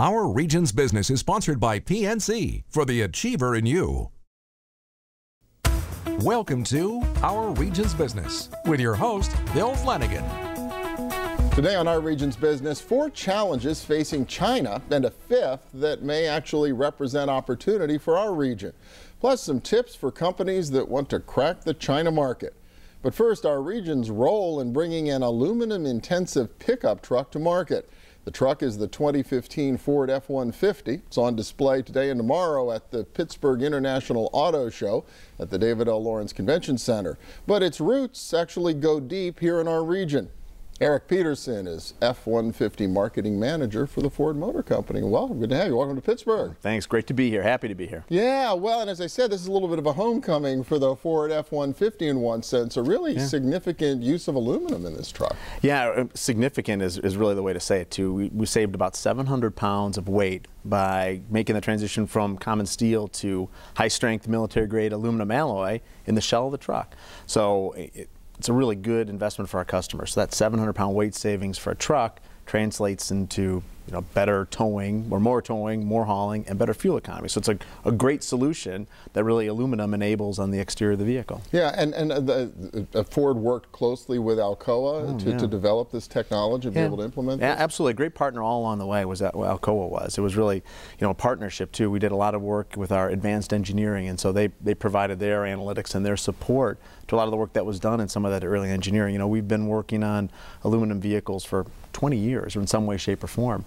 Our Region's Business is sponsored by PNC for the achiever in you. Welcome to Our Region's Business with your host, Bill Flanagan. Today on Our Region's Business, 4 challenges facing China and a 5th that may actually represent opportunity for our region. Plus some tips for companies that want to crack the China market. But first, our region's role in bringing an aluminum-intensive pickup truck to market. The truck is the 2015 Ford F-150. It's on display today and tomorrow at the Pittsburgh International Auto Show at the David L. Lawrence Convention Center. But its roots actually go deep here in our region. Eric Peterson is F-150 Marketing Manager for the Ford Motor Company. Welcome, good to have you. Welcome to Pittsburgh. Thanks, great to be here. Happy to be here. Yeah, well, and as I said, this is a little bit of a homecoming for the Ford F-150 in one sense. A really significant use of aluminum in this truck. Yeah, significant is really the way to say it too. We saved about 700 pounds of weight by making the transition from common steel to high-strength military-grade aluminum alloy in the shell of the truck. So it's a really good investment for our customers. So that 700-pound weight savings for a truck translates into better towing, or more towing, more hauling, and better fuel economy. So it's a great solution that really aluminum enables on the exterior of the vehicle. Yeah, and Ford worked closely with Alcoa to develop this technology and be able to implement this? Yeah, absolutely. A great partner all along the way was Alcoa was. It was really a partnership too. We did a lot of work with our advanced engineering, and so they provided their analytics and their support to a lot of the work that was done in some of that early engineering. We've been working on aluminum vehicles for 20 years or in some way, shape, or form.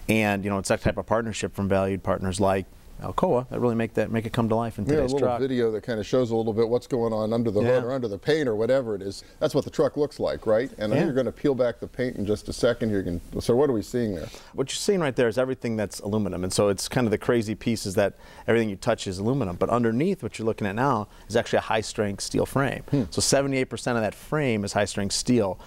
And it's that type of partnership from valued partners like Alcoa that really make it come to life in today's truck. A little video that kind of shows a little bit what's going on under the hood or under the paint or whatever it is. That's what the truck looks like, right? And then you're going to peel back the paint in just a second here. So what are we seeing there? What you're seeing right there is everything that's aluminum, and so it's kind of the crazy piece is that everything you touch is aluminum, but underneath what you're looking at now is actually a high-strength steel frame. So 78% of that frame is high-strength steel.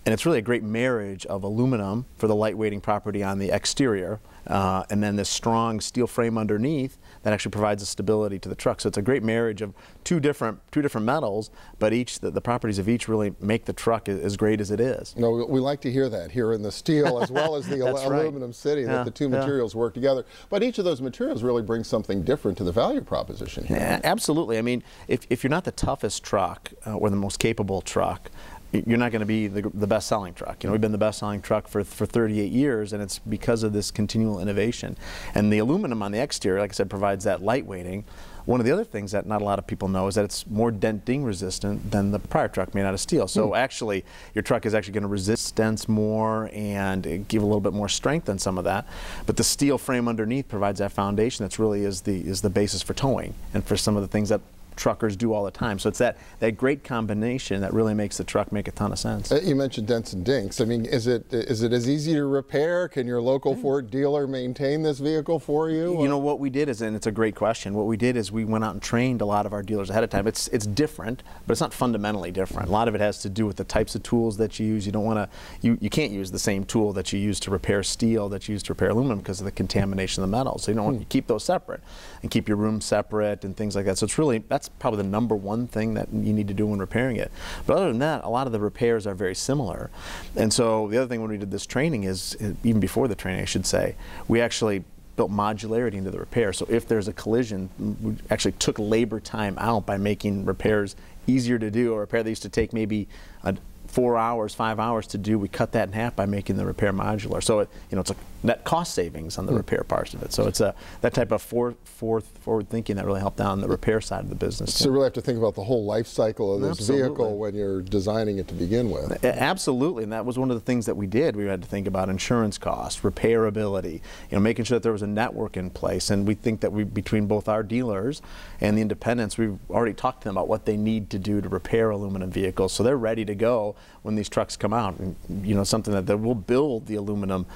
And it's really a great marriage of aluminum for the lightweighting property on the exterior, and then this strong steel frame underneath that actually provides a stability to the truck. So it's a great marriage of two different metals, but the properties of each really make the truck as great as it is. We like to hear that here in the steel as well as the aluminum city, that the two materials work together. But each of those materials really brings something different to the value proposition here. Yeah, absolutely. I mean, if you're not the toughest truck or the most capable truck, you're not going to be the best-selling truck. We've been the best-selling truck for 38 years, and it's because of this continual innovation. And the aluminum on the exterior, like I said, provides that lightweighting. One of the other things that not a lot of people know is that it's more denting resistant than the prior truck made out of steel. So actually, your truck is actually going to resist dents more and give a little bit more strength on some of that. But the steel frame underneath provides that foundation that's really is the basis for towing and for some of the things that truckers do all the time. So it's that great combination that really makes the truck make a ton of sense. You mentioned dents and dinks. I mean, is it as easy to repair? Can your local Ford dealer maintain this vehicle for you? What we did is, and it's a great question, what we did is we went out and trained a lot of our dealers ahead of time. It's different, but it's not fundamentally different. A lot of it has to do with the types of tools that you use. You don't want to, you can't use the same tool that you use to repair steel that you use to repair aluminum because of the contamination of the metal. So you don't want to keep those separate and keep your room separate and things like that. So it's really, that's probably the #1 thing that you need to do when repairing it. But other than that, a lot of the repairs are very similar. And so the other thing when we did this training is, even before the training I should say, we actually built modularity into the repair. So if there's a collision, we actually took labor time out by making repairs easier to do. A repair that used to take maybe 4 hours, 5 hours to do, we cut that in half by making the repair modular. So it's a net cost savings on the repair parts of it. So it's that type of forward thinking that really helped down the repair side of the business. So you really have to think about the whole life cycle of this vehicle when you're designing it to begin with. Absolutely, and that was one of the things that we did. We had to think about insurance costs, repairability, making sure that there was a network in place. And we think that between both our dealers and the independents, we've already talked to them about what they need to do to repair aluminum vehicles. So they're ready to go when these trucks come out. And, something that will build the aluminum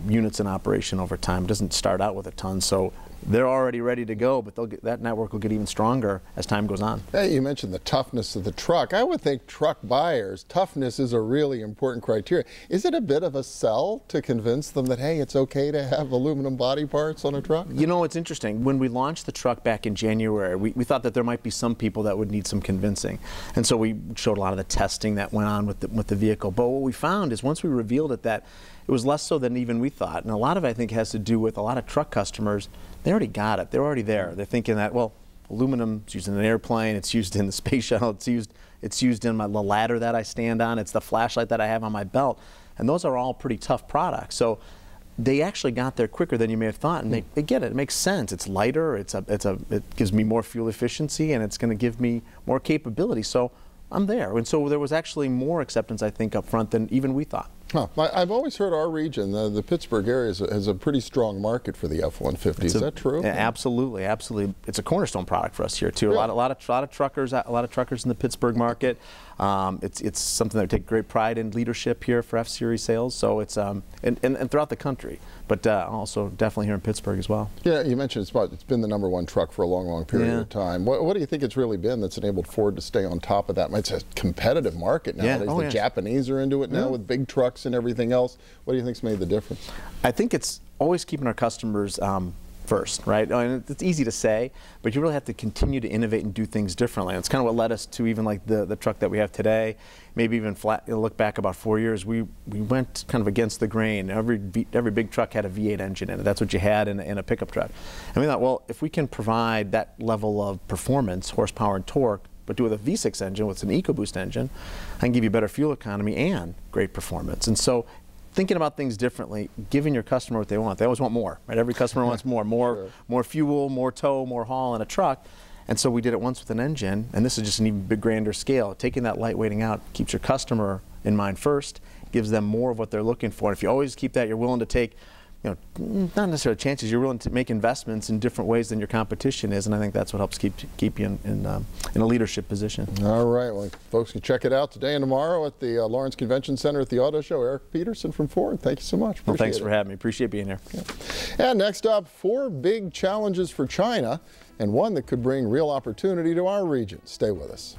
units in operation over time. It doesn't start out with a ton. So they're already ready to go, but that network will get even stronger as time goes on. Hey, you mentioned the toughness of the truck. I would think truck buyers, toughness is a really important criteria. Is it a bit of a sell to convince them that, hey, it's okay to have aluminum body parts on a truck? It's interesting. When we launched the truck back in January, we thought that there might be some people that would need some convincing. And so we showed a lot of the testing that went on with the vehicle. But what we found is once we revealed it, that it was less so than even we thought. And a lot of it, I think, has to do with a lot of truck customers. They already got it. They're already there. They're thinking that, well, aluminum is used in an airplane. It's used in the space shuttle. It's used in the ladder that I stand on. It's the flashlight that I have on my belt. And those are all pretty tough products. So they actually got there quicker than you may have thought, and they get it. It makes sense. It's lighter. It gives me more fuel efficiency, and it's going to give me more capability. So I'm there. And so there was actually more acceptance, I think, up front than even we thought. Huh. I've always heard our region, the Pittsburgh area, has a pretty strong market for the F-150. Is that true? Absolutely, absolutely. It's a cornerstone product for us here too. Really? A lot of truckers in the Pittsburgh market. It's something that we take great pride in leadership here for F-Series sales. So it's and throughout the country, but also definitely here in Pittsburgh as well. Yeah, you mentioned it's been the #1 truck for a long period of time. What do you think it's really been that's enabled Ford to stay on top of that? It's a competitive market nowadays. The Japanese are into it now with big trucks and everything else. What do you think's made the difference? I think it's always keeping our customers first, right? I mean, it's easy to say, but you really have to continue to innovate and do things differently. And it's kind of what led us to even like the truck that we have today. Maybe even look back about 4 years, we went kind of against the grain. Every big truck had a V8 engine in it. That's what you had in a pickup truck. And we thought, well, if we can provide that level of performance, horsepower and torque, but do it with a V6 engine, with an EcoBoost engine, I can give you better fuel economy and great performance. And so thinking about things differently, giving your customer what they want. They always want more, right? Every customer wants more more fuel, more tow, more haul in a truck. And so we did it once with an engine, and this is just an even big grander scale. Taking that lightweighting out keeps your customer in mind first, gives them more of what they're looking for. And if you always keep that, you're willing to take, not necessarily chances, you're willing to make investments in different ways than your competition is, and I think that's what helps keep you in a leadership position. All right, well, folks can check it out today and tomorrow at the Lawrence Convention Center at the Auto Show. Eric Peterson from Ford, thank you so much. Well, thanks for having me. Appreciate being here. Yeah. And next up, 4 big challenges for China, and one that could bring real opportunity to our region. Stay with us.